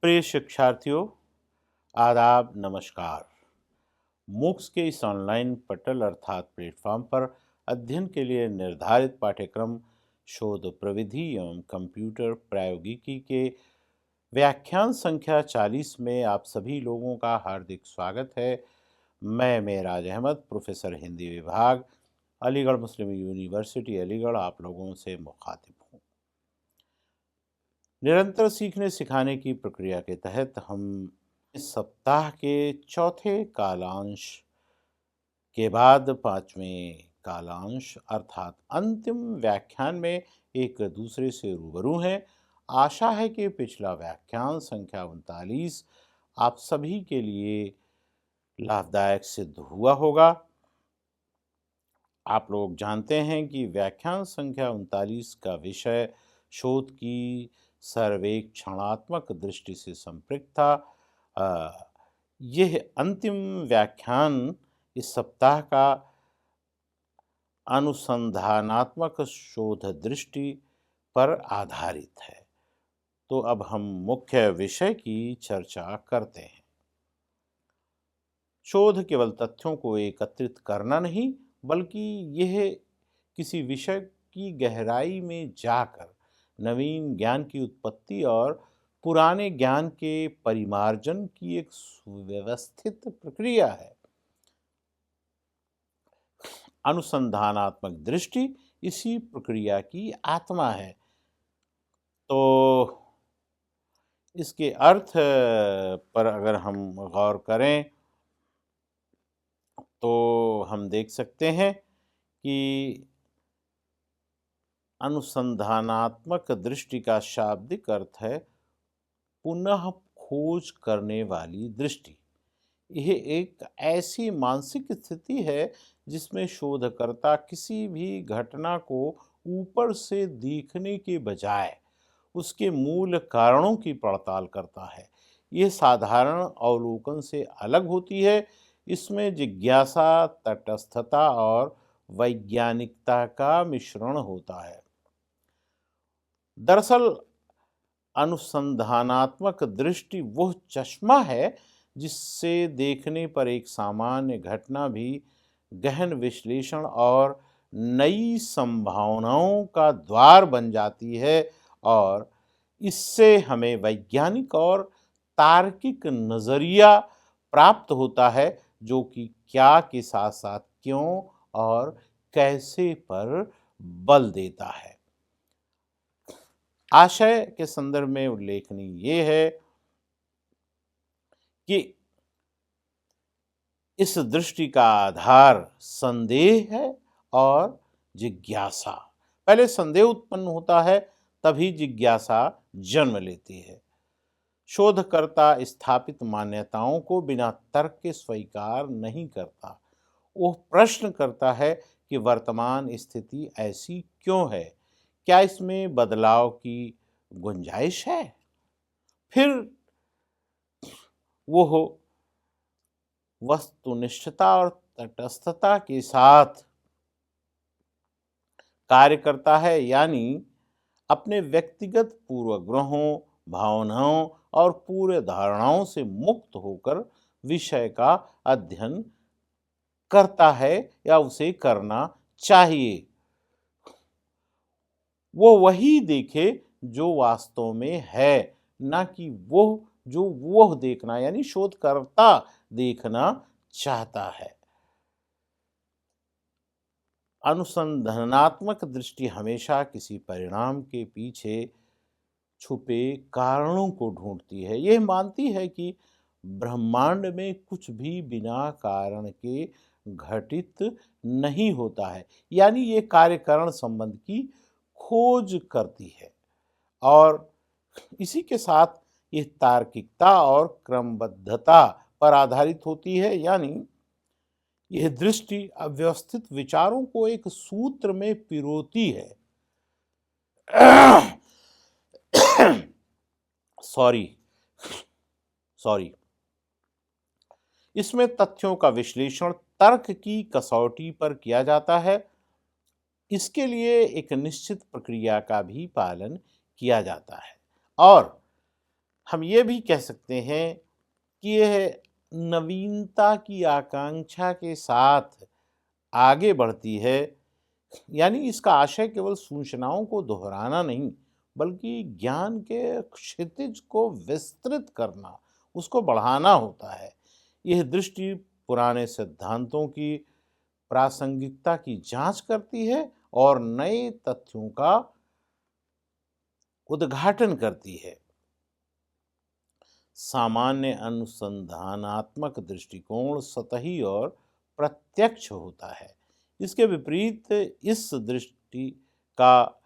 प्रिय शिक्षार्थियों, आदाब, नमस्कार। मूक्स के इस ऑनलाइन पटल अर्थात प्लेटफॉर्म पर अध्ययन के लिए निर्धारित पाठ्यक्रम शोध प्रविधि एवं कंप्यूटर प्रौद्योगिकी के व्याख्यान संख्या 40 में आप सभी लोगों का हार्दिक स्वागत है। मैं मेराज अहमद, प्रोफेसर हिंदी विभाग, अलीगढ़ मुस्लिम यूनिवर्सिटी अलीगढ़, आप लोगों से मुखातिब हूँ। निरंतर सीखने सिखाने की प्रक्रिया के तहत हम इस सप्ताह के चौथे कालांश के बाद पांचवें कालांश अर्थात अंतिम व्याख्यान में एक दूसरे से रूबरू हैं। आशा है कि पिछला व्याख्यान संख्या 39 आप सभी के लिए लाभदायक सिद्ध हुआ होगा। आप लोग जानते हैं कि व्याख्यान संख्या 39 का विषय शोध की सर्वेक्षणात्मक दृष्टि से संपृक्त था। यह अंतिम व्याख्यान इस सप्ताह का अनुसंधानात्मक शोध दृष्टि पर आधारित है। तो अब हम मुख्य विषय की चर्चा करते हैं। शोध केवल तथ्यों को एकत्रित करना नहीं, बल्कि यह किसी विषय की गहराई में जाकर नवीन ज्ञान की उत्पत्ति और पुराने ज्ञान के परिमार्जन की एक सुव्यवस्थित प्रक्रिया है। अनुसंधानात्मक दृष्टि इसी प्रक्रिया की आत्मा है। तो इसके अर्थ पर अगर हम गौर करें तो हम देख सकते हैं कि अनुसंधानात्मक दृष्टि का शाब्दिक अर्थ है पुनः खोज करने वाली दृष्टि। यह एक ऐसी मानसिक स्थिति है जिसमें शोधकर्ता किसी भी घटना को ऊपर से देखने के बजाय उसके मूल कारणों की पड़ताल करता है। यह साधारण अवलोकन से अलग होती है। इसमें जिज्ञासा, तटस्थता और वैज्ञानिकता का मिश्रण होता है। दरअसल अनुसंधानात्मक दृष्टि वह चश्मा है जिससे देखने पर एक सामान्य घटना भी गहन विश्लेषण और नई संभावनाओं का द्वार बन जाती है और इससे हमें वैज्ञानिक और तार्किक नजरिया प्राप्त होता है जो कि क्या के साथ साथ क्यों और कैसे पर बल देता है। आशय के संदर्भ में उल्लेखनीय ये है कि इस दृष्टि का आधार संदेह है और जिज्ञासा। पहले संदेह उत्पन्न होता है, तभी जिज्ञासा जन्म लेती है। शोधकर्ता स्थापित मान्यताओं को बिना तर्क के स्वीकार नहीं करता। वो प्रश्न करता है कि वर्तमान स्थिति ऐसी क्यों है, क्या इसमें बदलाव की गुंजाइश है। फिर वो वस्तुनिष्ठता और तटस्थता के साथ कार्य करता है, यानी अपने व्यक्तिगत पूर्वग्रहों, भावनाओं और पूरे धारणाओं से मुक्त होकर विषय का अध्ययन करता है या उसे करना चाहिए। वो वही देखे जो वास्तव में है, ना कि वह देखना, यानी शोधकर्ता देखना चाहता है। अनुसंधानात्मक दृष्टि हमेशा किसी परिणाम के पीछे छुपे कारणों को ढूंढती है। यह मानती है कि ब्रह्मांड में कुछ भी बिना कारण के घटित नहीं होता है, यानी ये कार्य कारण संबंध की खोज करती है और इसी के साथ यह तार्किकता और क्रमबद्धता पर आधारित होती है, यानी यह दृष्टि अव्यवस्थित विचारों को एक सूत्र में पिरोती है। सॉरी इसमें तथ्यों का विश्लेषण तर्क की कसौटी पर किया जाता है। इसके लिए एक निश्चित प्रक्रिया का भी पालन किया जाता है और हम ये भी कह सकते हैं कि यह नवीनता की आकांक्षा के साथ आगे बढ़ती है। यानी इसका आशय केवल सूचनाओं को दोहराना नहीं, बल्कि ज्ञान के क्षितिज को विस्तृत करना, उसको बढ़ाना होता है। यह दृष्टि पुराने सिद्धांतों की प्रासंगिकता की जांच करती है और नए तथ्यों का उद्घाटन करती है। सामान्य अनुसंधानात्मक दृष्टिकोण सतही और प्रत्यक्ष होता है। इसके विपरीत इस दृष्टि का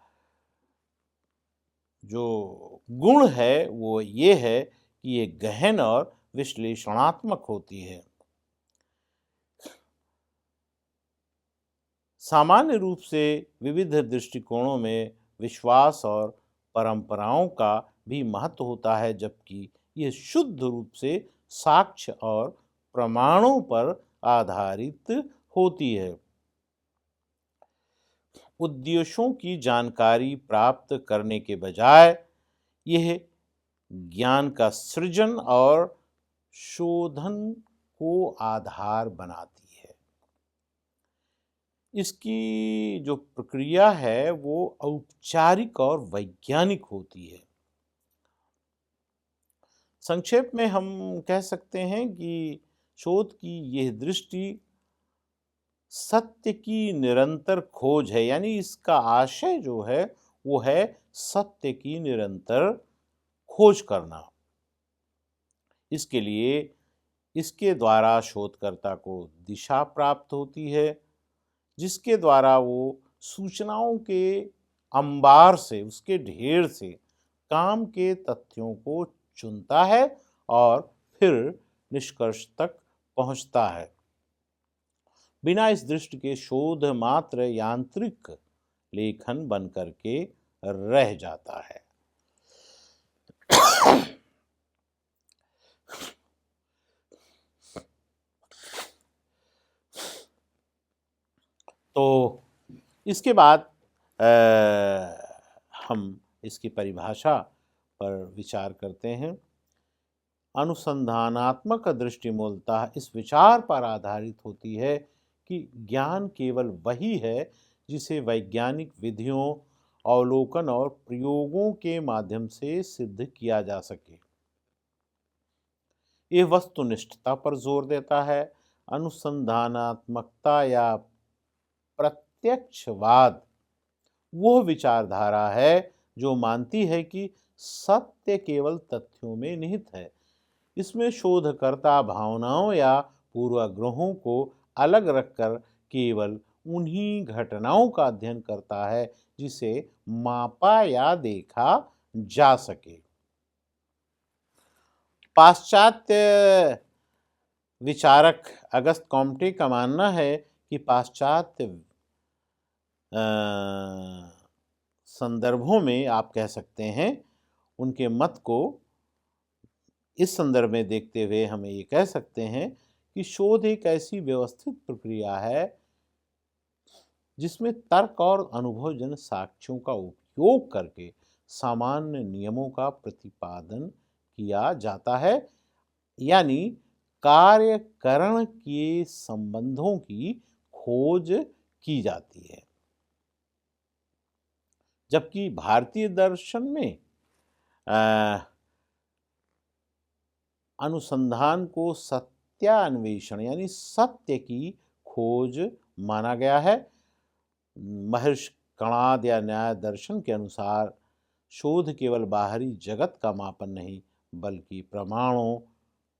जो गुण है वो ये है कि ये गहन और विश्लेषणात्मक होती है। सामान्य रूप से विविध दृष्टिकोणों में विश्वास और परंपराओं का भी महत्व होता है, जबकि ये शुद्ध रूप से साक्ष्य और प्रमाणों पर आधारित होती है। उद्देश्यों की जानकारी प्राप्त करने के बजाय यह ज्ञान का सृजन और शोधन को आधार बनाती है। इसकी जो प्रक्रिया है वो औपचारिक और वैज्ञानिक होती है। संक्षेप में हम कह सकते हैं कि शोध की यह दृष्टि सत्य की निरंतर खोज है। यानी इसका आशय जो है वो है सत्य की निरंतर खोज करना। इसके लिए इसके द्वारा शोधकर्ता को दिशा प्राप्त होती है, जिसके द्वारा वो सूचनाओं के अंबार से, उसके ढेर से काम के तथ्यों को चुनता है और फिर निष्कर्ष तक पहुंचता है। बिना इस दृष्टि के शोध मात्र यांत्रिक लेखन बन करके रह जाता है। तो इसके बाद हम इसकी परिभाषा पर विचार करते हैं। अनुसंधानात्मक दृष्टि मूलतः इस विचार पर आधारित होती है कि ज्ञान केवल वही है जिसे वैज्ञानिक विधियों, अवलोकन और प्रयोगों के माध्यम से सिद्ध किया जा सके। यह वस्तुनिष्ठता पर जोर देता है। अनुसंधानात्मकता या प्रत्यक्षवाद वह विचारधारा है जो मानती है कि सत्य केवल तथ्यों में निहित है। इसमें शोधकर्ता भावनाओं या पूर्वाग्रहों को अलग रखकर केवल उन्हीं घटनाओं का अध्ययन करता है जिसे मापा या देखा जा सके। पाश्चात्य विचारक अगस्त कॉम्टे का मानना है कि पाश्चात्य संदर्भों में आप कह सकते हैं, उनके मत को इस संदर्भ में देखते हुए हमें ये कह सकते हैं कि शोध एक ऐसी व्यवस्थित प्रक्रिया है जिसमें तर्क और अनुभवजन्य साक्ष्यों का उपयोग करके सामान्य नियमों का प्रतिपादन किया जाता है। यानी कार्यकरण के संबंधों की खोज की जाती है। जबकि भारतीय दर्शन में अनुसंधान को सत्यान्वेषण यानी सत्य की खोज माना गया है। महर्षि कणाद या न्याय दर्शन के अनुसार शोध केवल बाहरी जगत का मापन नहीं, बल्कि प्रमाणों,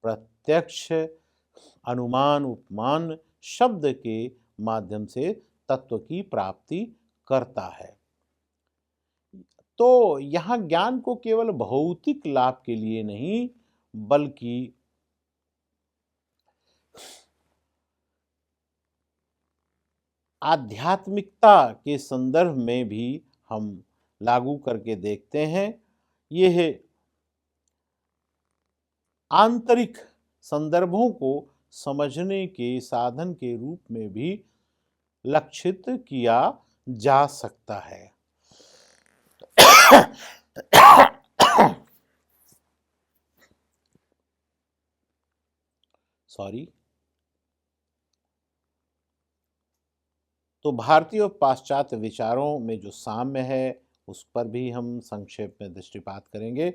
प्रत्यक्ष, अनुमान, उपमान, शब्द के माध्यम से तत्व की प्राप्ति करता है। तो यहाँ ज्ञान को केवल भौतिक लाभ के लिए नहीं, बल्कि आध्यात्मिकता के संदर्भ में भी हम लागू करके देखते हैं। यह आंतरिक संदर्भों को समझने के साधन के रूप में भी लक्षित किया जा सकता है। सॉरी। तो भारतीय और पाश्चात्य विचारों में जो साम्य है उस पर भी हम संक्षेप में दृष्टिपात करेंगे।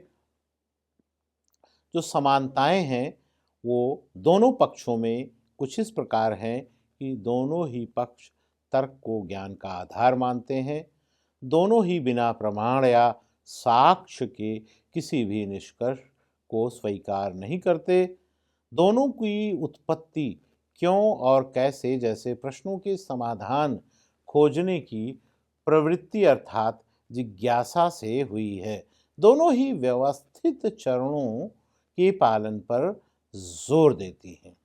जो समानताएं हैं वो दोनों पक्षों में कुछ इस प्रकार हैं कि दोनों ही पक्ष तर्क को ज्ञान का आधार मानते हैं। दोनों ही बिना प्रमाण या साक्ष्य के किसी भी निष्कर्ष को स्वीकार नहीं करते। दोनों की उत्पत्ति क्यों और कैसे जैसे प्रश्नों के समाधान खोजने की प्रवृत्ति अर्थात जिज्ञासा से हुई है। दोनों ही व्यवस्थित चरणों के पालन पर जोर देती हैं।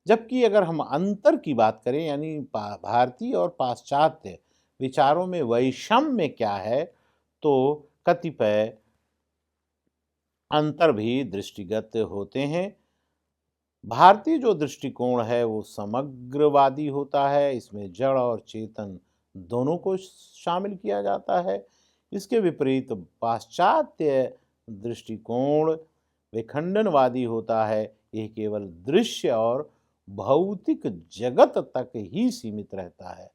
जबकि अगर हम अंतर की बात करें यानी भारतीय और पाश्चात्य विचारों में वैषम्य क्या है, तो कतिपय अंतर भी दृष्टिगत होते हैं। भारतीय जो दृष्टिकोण है वो समग्रवादी होता है। इसमें जड़ और चेतन दोनों को शामिल किया जाता है। इसके विपरीत पाश्चात्य दृष्टिकोण विखंडनवादी होता है। यह केवल दृश्य और भौतिक जगत तक ही सीमित रहता है।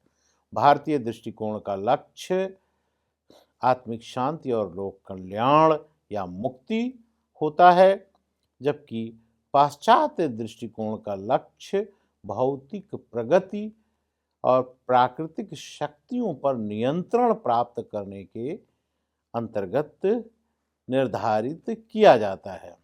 भारतीय दृष्टिकोण का लक्ष्य आत्मिक शांति और लोक कल्याण या मुक्ति होता है, जबकि पाश्चात्य दृष्टिकोण का लक्ष्य भौतिक प्रगति और प्राकृतिक शक्तियों पर नियंत्रण प्राप्त करने के अंतर्गत निर्धारित किया जाता है।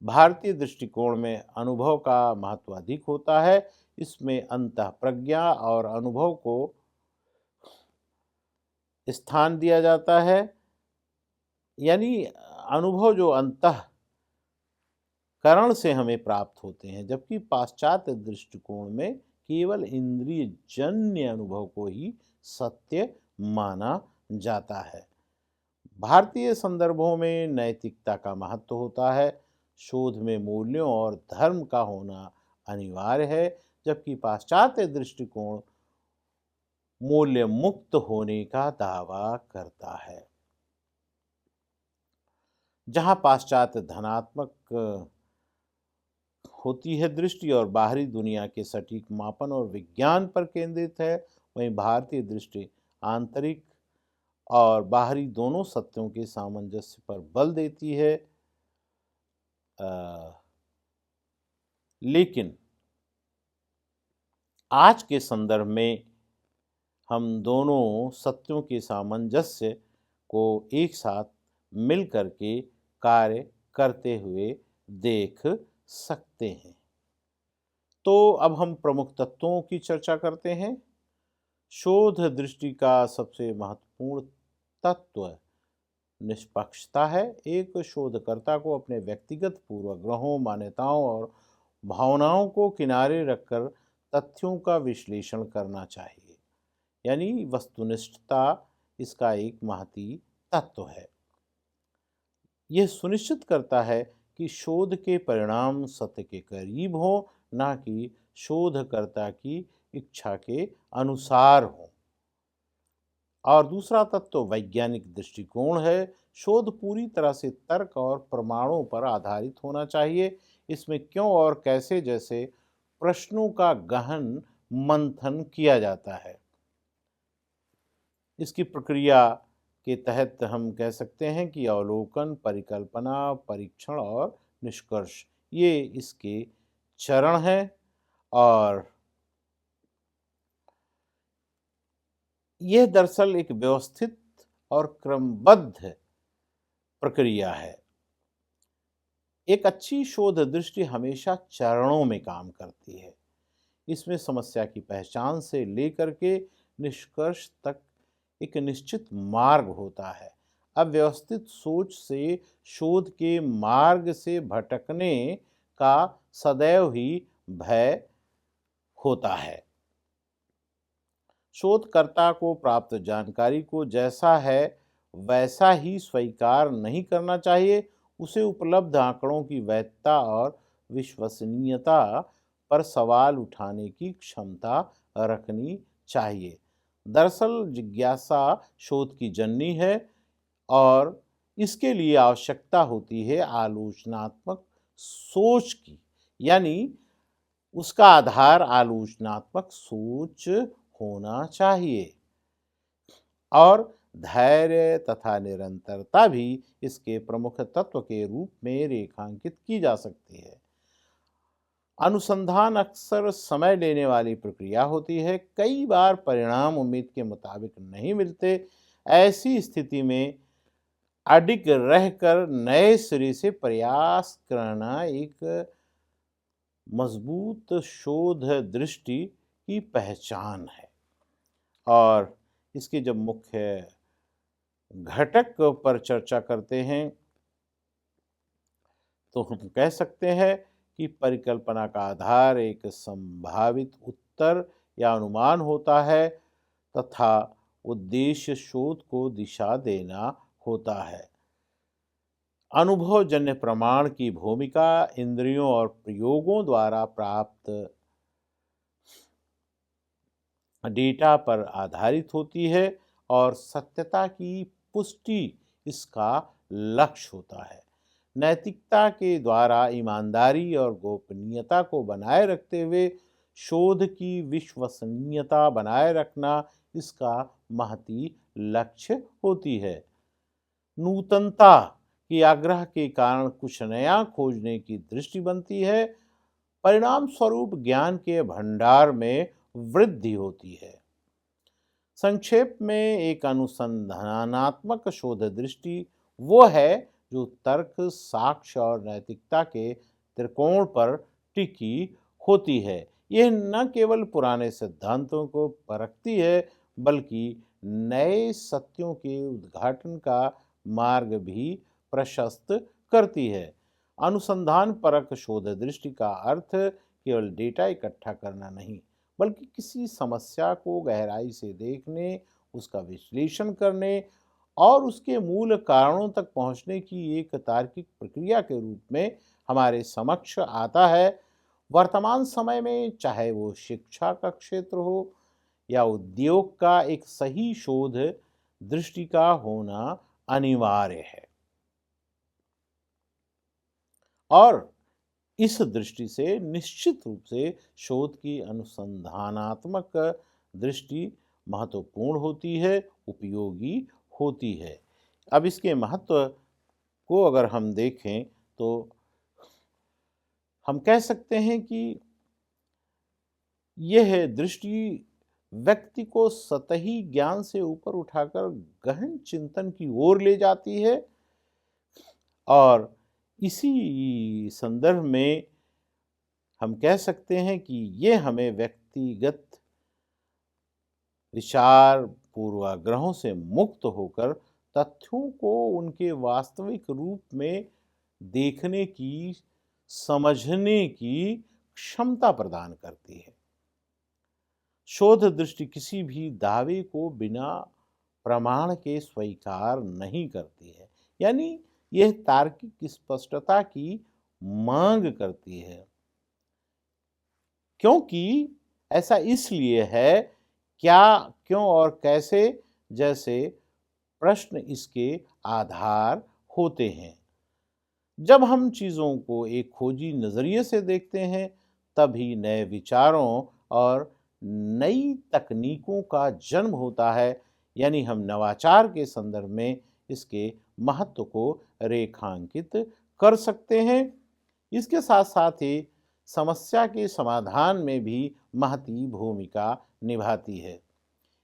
भारतीय दृष्टिकोण में अनुभव का महत्व अधिक होता है। इसमें अंतःप्रज्ञा और अनुभव को स्थान दिया जाता है, यानी अनुभव जो अंतःकरण से हमें प्राप्त होते हैं, जबकि पाश्चात्य दृष्टिकोण में केवल इंद्रिय जन्य अनुभव को ही सत्य माना जाता है। भारतीय संदर्भों में नैतिकता का महत्व होता है। शोध में मूल्यों और धर्म का होना अनिवार्य है, जबकि पाश्चात्य दृष्टिकोण मूल्य मुक्त होने का दावा करता है। जहां पाश्चात्य धनात्मक होती है दृष्टि और बाहरी दुनिया के सटीक मापन और विज्ञान पर केंद्रित है, वहीं भारतीय दृष्टि आंतरिक और बाहरी दोनों सत्यों के सामंजस्य पर बल देती है। लेकिन आज के संदर्भ में हम दोनों सत्यों के सामंजस्य को एक साथ मिल करके कार्य करते हुए देख सकते हैं। तो अब हम प्रमुख तत्वों की चर्चा करते हैं। शोध दृष्टि का सबसे महत्वपूर्ण तत्व निष्पक्षता है। एक शोधकर्ता को अपने व्यक्तिगत पूर्वाग्रहों, मान्यताओं और भावनाओं को किनारे रखकर तथ्यों का विश्लेषण करना चाहिए, यानी वस्तुनिष्ठता इसका एक महती तत्व है। यह सुनिश्चित करता है कि शोध के परिणाम सत्य के करीब हो, ना कि शोधकर्ता की इच्छा के अनुसार हो। और दूसरा तत्व वैज्ञानिक दृष्टिकोण है। शोध पूरी तरह से तर्क और प्रमाणों पर आधारित होना चाहिए। इसमें क्यों और कैसे जैसे प्रश्नों का गहन मंथन किया जाता है। इसकी प्रक्रिया के तहत हम कह सकते हैं कि अवलोकन, परिकल्पना, परीक्षण और निष्कर्ष ये इसके चरण हैं। और यह दरअसल एक व्यवस्थित और क्रमबद्ध प्रक्रिया है। एक अच्छी शोध दृष्टि हमेशा चरणों में काम करती है। इसमें समस्या की पहचान से लेकर के निष्कर्ष तक एक निश्चित मार्ग होता है। अव्यवस्थित सोच से शोध के मार्ग से भटकने का सदैव ही भय होता है। शोधकर्ता को प्राप्त जानकारी को जैसा है वैसा ही स्वीकार नहीं करना चाहिए। उसे उपलब्ध आंकड़ों की वैधता और विश्वसनीयता पर सवाल उठाने की क्षमता रखनी चाहिए। दरअसल जिज्ञासा शोध की जननी है और इसके लिए आवश्यकता होती है आलोचनात्मक सोच की, यानी उसका आधार आलोचनात्मक सोच होना चाहिए। और धैर्य तथा निरंतरता भी इसके प्रमुख तत्व के रूप में रेखांकित की जा सकती है। अनुसंधान अक्सर समय लेने वाली प्रक्रिया होती है। कई बार परिणाम उम्मीद के मुताबिक नहीं मिलते। ऐसी स्थिति में अडिग रहकर नए सिरे से प्रयास करना एक मजबूत शोध दृष्टि की पहचान है। और इसके जब मुख्य घटक पर चर्चा करते हैं तो हम कह सकते हैं कि परिकल्पना का आधार एक संभावित उत्तर या अनुमान होता है तथा उद्देश्य शोध को दिशा देना होता है। अनुभवजन्य प्रमाण की भूमिका इंद्रियों और प्रयोगों द्वारा प्राप्त डेटा पर आधारित होती है और सत्यता की पुष्टि इसका लक्ष्य होता है। नैतिकता के द्वारा ईमानदारी और गोपनीयता को बनाए रखते हुए शोध की विश्वसनीयता बनाए रखना इसका महती लक्ष्य होती है। नूतनता की आग्रह के कारण कुछ नया खोजने की दृष्टि बनती है। परिणाम स्वरूप ज्ञान के भंडार में वृद्धि होती है। संक्षेप में एक अनुसंधानात्मक शोध दृष्टि वो है जो तर्क, साक्ष्य और नैतिकता के त्रिकोण पर टिकी होती है। यह न केवल पुराने सिद्धांतों को परखती है बल्कि नए सत्यों के उद्घाटन का मार्ग भी प्रशस्त करती है। अनुसंधान परक शोध दृष्टि का अर्थ केवल डेटा इकट्ठा करना नहीं बल्कि किसी समस्या को गहराई से देखने, उसका विश्लेषण करने और उसके मूल कारणों तक पहुंचने की एक तार्किक प्रक्रिया के रूप में हमारे समक्ष आता है। वर्तमान समय में चाहे वो शिक्षा का क्षेत्र हो या उद्योग का, एक सही शोध दृष्टि का होना अनिवार्य है। और इस दृष्टि से निश्चित रूप से शोध की अनुसंधानात्मक दृष्टि महत्वपूर्ण होती है, उपयोगी होती है। अब इसके महत्व को अगर हम देखें तो हम कह सकते हैं कि यह दृष्टि व्यक्ति को सतही ज्ञान से ऊपर उठाकर गहन चिंतन की ओर ले जाती है। और इसी संदर्भ में हम कह सकते हैं कि ये हमें व्यक्तिगत विचार पूर्वाग्रहों से मुक्त होकर तथ्यों को उनके वास्तविक रूप में देखने की, समझने की क्षमता प्रदान करती है। शोध दृष्टि किसी भी दावे को बिना प्रमाण के स्वीकार नहीं करती है, यानी यह तार्किक स्पष्टता की मांग करती है। क्योंकि ऐसा इसलिए है, क्या, क्यों और कैसे जैसे प्रश्न इसके आधार होते हैं। जब हम चीज़ों को एक खोजी नज़रिए से देखते हैं तभी नए विचारों और नई तकनीकों का जन्म होता है, यानी हम नवाचार के संदर्भ में इसके महत्व को रेखांकित कर सकते हैं। इसके साथ साथ ही समस्या के समाधान में भी महती भूमिका निभाती है।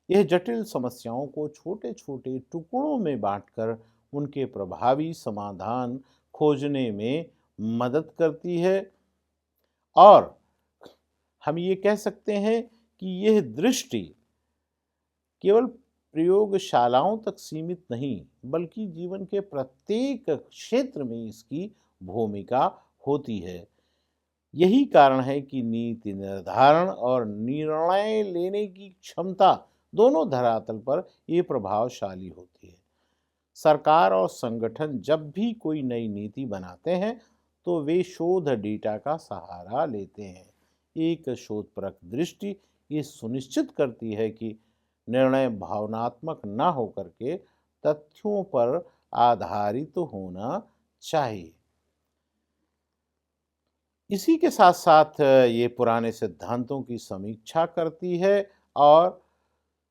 यह जटिल समस्याओं को छोटे छोटे टुकड़ों में बांटकर उनके प्रभावी समाधान खोजने में मदद करती है। और हम ये कह सकते हैं कि यह दृष्टि केवल प्रयोगशालाओं तक सीमित नहीं बल्कि जीवन के प्रत्येक क्षेत्र में इसकी भूमिका होती है। यही कारण है कि नीति निर्धारण और निर्णय लेने की क्षमता दोनों धरातल पर ये प्रभावशाली होती है। सरकार और संगठन जब भी कोई नई नीति बनाते हैं तो वे शोध डेटा का सहारा लेते हैं। एक शोधपरक दृष्टि ये सुनिश्चित करती है कि निर्णय भावनात्मक न होकर के तथ्यों पर आधारित होना चाहिए। इसी के साथ साथ ये पुराने सिद्धांतों की समीक्षा करती है और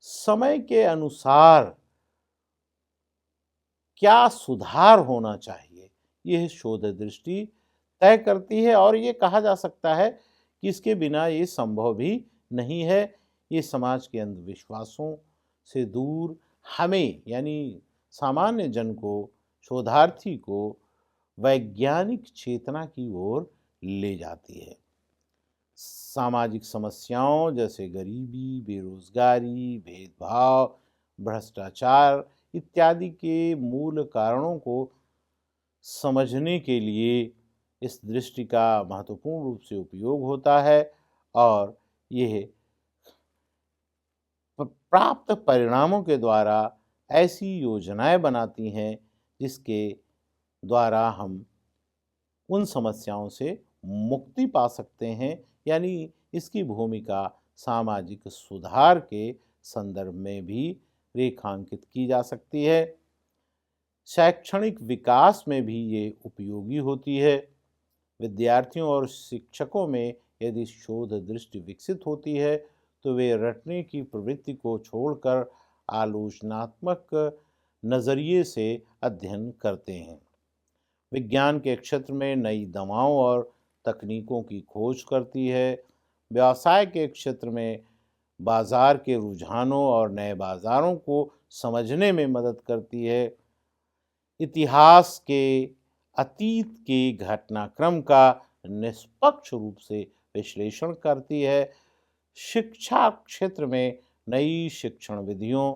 समय के अनुसार क्या सुधार होना चाहिए, यह शोध दृष्टि तय करती है और ये कहा जा सकता है कि इसके बिना ये संभव भी नहीं है। ये समाज के अंधविश्वासों से दूर हमें यानी सामान्य जन को, शोधार्थी को वैज्ञानिक चेतना की ओर ले जाती है। सामाजिक समस्याओं जैसे गरीबी, बेरोजगारी, भेदभाव, भ्रष्टाचार इत्यादि के मूल कारणों को समझने के लिए इस दृष्टि का महत्वपूर्ण रूप से उपयोग होता है और यह प्राप्त परिणामों के द्वारा ऐसी योजनाएं बनाती हैं जिसके द्वारा हम उन समस्याओं से मुक्ति पा सकते हैं। यानी इसकी भूमिका सामाजिक सुधार के संदर्भ में भी रेखांकित की जा सकती है। शैक्षणिक विकास में भी ये उपयोगी होती है। विद्यार्थियों और शिक्षकों में यदि शोध दृष्टि विकसित होती है तो वे रटने की प्रवृत्ति को छोड़कर आलोचनात्मक नज़रिए से अध्ययन करते हैं। विज्ञान के क्षेत्र में नई दवाओं और तकनीकों की खोज करती है। व्यवसाय के क्षेत्र में बाजार के रुझानों और नए बाजारों को समझने में मदद करती है। इतिहास के अतीत के घटनाक्रम का निष्पक्ष रूप से विश्लेषण करती है। शिक्षा क्षेत्र में नई शिक्षण विधियों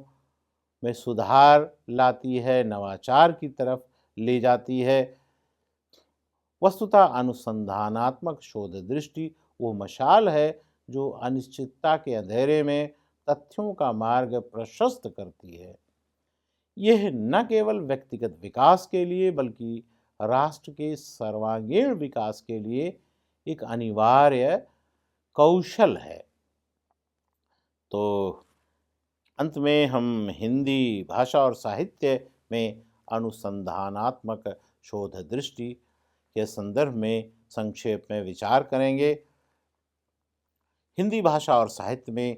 में सुधार लाती है, नवाचार की तरफ ले जाती है। वस्तुतः अनुसंधानात्मक शोध दृष्टि वो मशाल है जो अनिश्चितता के अंधेरे में तथ्यों का मार्ग प्रशस्त करती है। यह न केवल व्यक्तिगत विकास के लिए बल्कि राष्ट्र के सर्वांगीण विकास के लिए एक अनिवार्य कौशल है। तो अंत में हम हिंदी भाषा और साहित्य में अनुसंधानात्मक शोध दृष्टि के संदर्भ में संक्षेप में विचार करेंगे। हिंदी भाषा और साहित्य में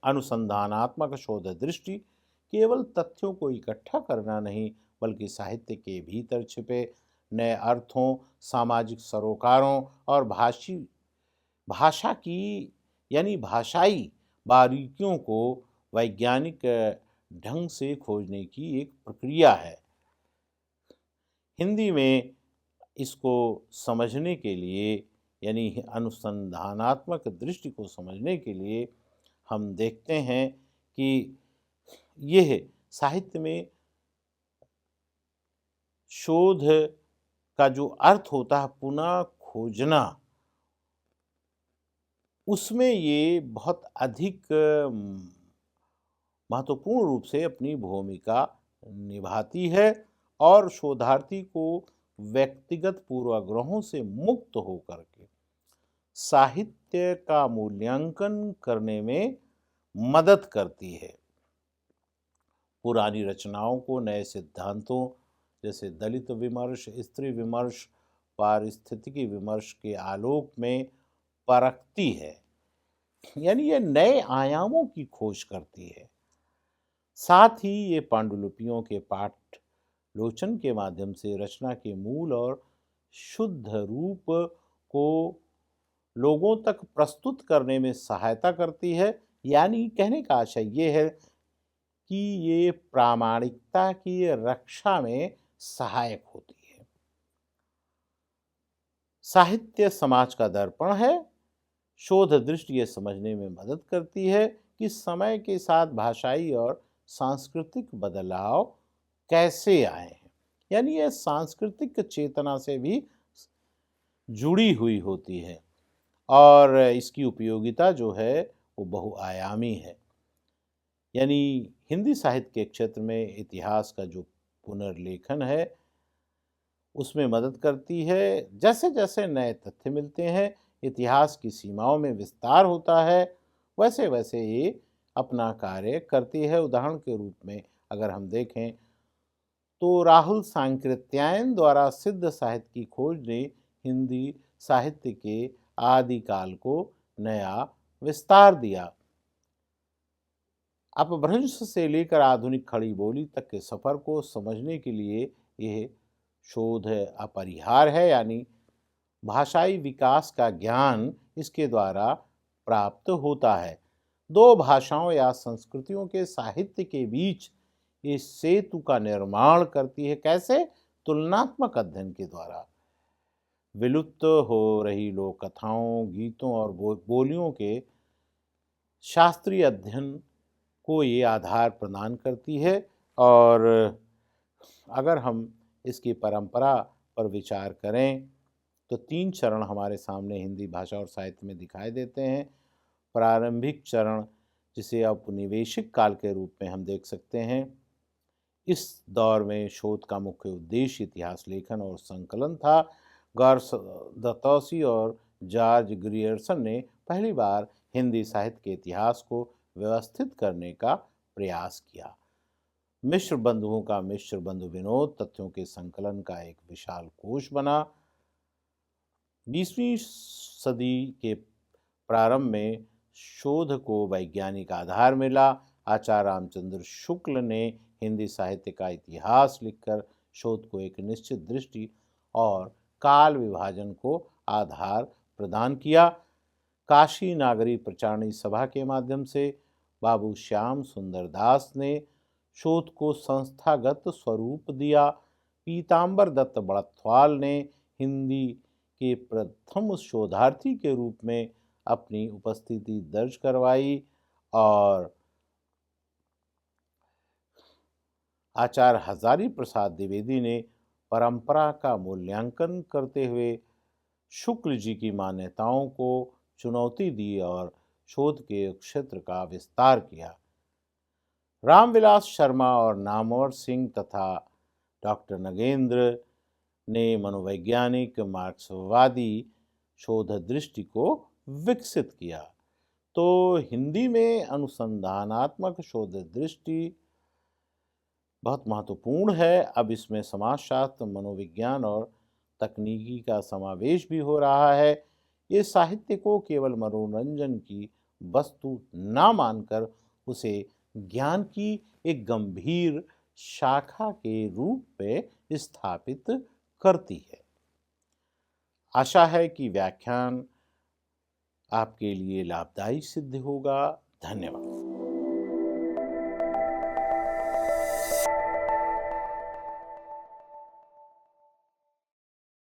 अनुसंधानात्मक शोध दृष्टि केवल तथ्यों को इकट्ठा करना नहीं बल्कि साहित्य के भीतर छिपे नए अर्थों, सामाजिक सरोकारों और भाषा की यानी भाषाई बारीकियों को वैज्ञानिक ढंग से खोजने की एक प्रक्रिया है। हिंदी में इसको समझने के लिए यानी अनुसंधानात्मक दृष्टि को समझने के लिए हम देखते हैं कि यह साहित्य में शोध का जो अर्थ होता है पुनः खोजना, उसमें ये बहुत अधिक महत्वपूर्ण रूप से अपनी भूमिका निभाती है और शोधार्थी को व्यक्तिगत पूर्वाग्रहों से मुक्त होकर के साहित्य का मूल्यांकन करने में मदद करती है। पुरानी रचनाओं को नए सिद्धांतों जैसे दलित विमर्श, स्त्री विमर्श, पारिस्थितिकी विमर्श के आलोक में परखती है, यानी ये नए आयामों की खोज करती है। साथ ही ये पांडुलिपियों के पाठ लोचन के माध्यम से रचना के मूल और शुद्ध रूप को लोगों तक प्रस्तुत करने में सहायता करती है। यानी कहने का आशय ये है कि ये प्रामाणिकता की रक्षा में सहायक होती है। साहित्य समाज का दर्पण है। शोध दृष्टि ये समझने में मदद करती है कि समय के साथ भाषाई और सांस्कृतिक बदलाव कैसे आए हैं, यानी ये सांस्कृतिक चेतना से भी जुड़ी हुई होती है और इसकी उपयोगिता जो है वो बहुआयामी है। यानी हिंदी साहित्य के क्षेत्र में इतिहास का जो पुनर्लेखन है उसमें मदद करती है। जैसे जैसे नए तथ्य मिलते हैं, इतिहास की सीमाओं में विस्तार होता है, वैसे वैसे ये अपना कार्य करती है। उदाहरण के रूप में अगर हम देखें तो राहुल सांकृत्यायन द्वारा सिद्ध साहित्य की खोज ने हिंदी साहित्य के आदिकाल को नया विस्तार दिया। अपभ्रंश से लेकर आधुनिक खड़ी बोली तक के सफर को समझने के लिए यह शोध अपरिहार्य है, यानी भाषाई विकास का ज्ञान इसके द्वारा प्राप्त होता है। दो भाषाओं या संस्कृतियों के साहित्य के बीच इस सेतु का निर्माण करती है। कैसे? तुलनात्मक अध्ययन के द्वारा। विलुप्त हो रही लोक कथाओं, गीतों और बोलियों के शास्त्रीय अध्ययन को ये आधार प्रदान करती है। और अगर हम इसकी परंपरा पर विचार करें तो 3 चरण हमारे सामने हिंदी भाषा और साहित्य में दिखाई देते हैं। प्रारंभिक चरण, जिसे औपनिवेशिक काल के रूप में हम देख सकते हैं। इस दौर में शोध का मुख्य उद्देश्य इतिहास लेखन और संकलन था। गॉर्स दतौसी और जॉर्ज ग्रियर्सन ने पहली बार हिंदी साहित्य के इतिहास को व्यवस्थित करने का प्रयास किया। मिश्र बंधुओं का मिश्र बंधु विनोद तथ्यों के संकलन का एक विशाल कोश बना। 20वीं सदी के प्रारंभ में शोध को वैज्ञानिक आधार मिला। आचार्य रामचंद्र शुक्ल ने हिंदी साहित्य का इतिहास लिखकर शोध को एक निश्चित दृष्टि और काल विभाजन को आधार प्रदान किया। काशी नागरी प्रचारणी सभा के माध्यम से बाबू श्याम सुंदर दास ने शोध को संस्थागत स्वरूप दिया। पीताम्बर दत्त बड़थवाल ने हिंदी के प्रथम शोधार्थी के रूप में अपनी उपस्थिति दर्ज करवाई और आचार्य हजारी प्रसाद द्विवेदी ने परंपरा का मूल्यांकन करते हुए शुक्ल जी की मान्यताओं को चुनौती दी और शोध के क्षेत्र का विस्तार किया। रामविलास शर्मा और नामवर सिंह तथा डॉक्टर नगेंद्र ने मनोवैज्ञानिक मार्क्सवादी शोध दृष्टि को विकसित किया। तो हिंदी में अनुसंधानात्मक शोध दृष्टि बहुत महत्वपूर्ण है। अब इसमें समाजशास्त्र, मनोविज्ञान और तकनीकी का समावेश भी हो रहा है। ये साहित्य को केवल मनोरंजन की वस्तु ना मानकर उसे ज्ञान की एक गंभीर शाखा के रूप में स्थापित करती है। आशा है कि व्याख्यान आपके लिए लाभदायी सिद्ध होगा। धन्यवाद।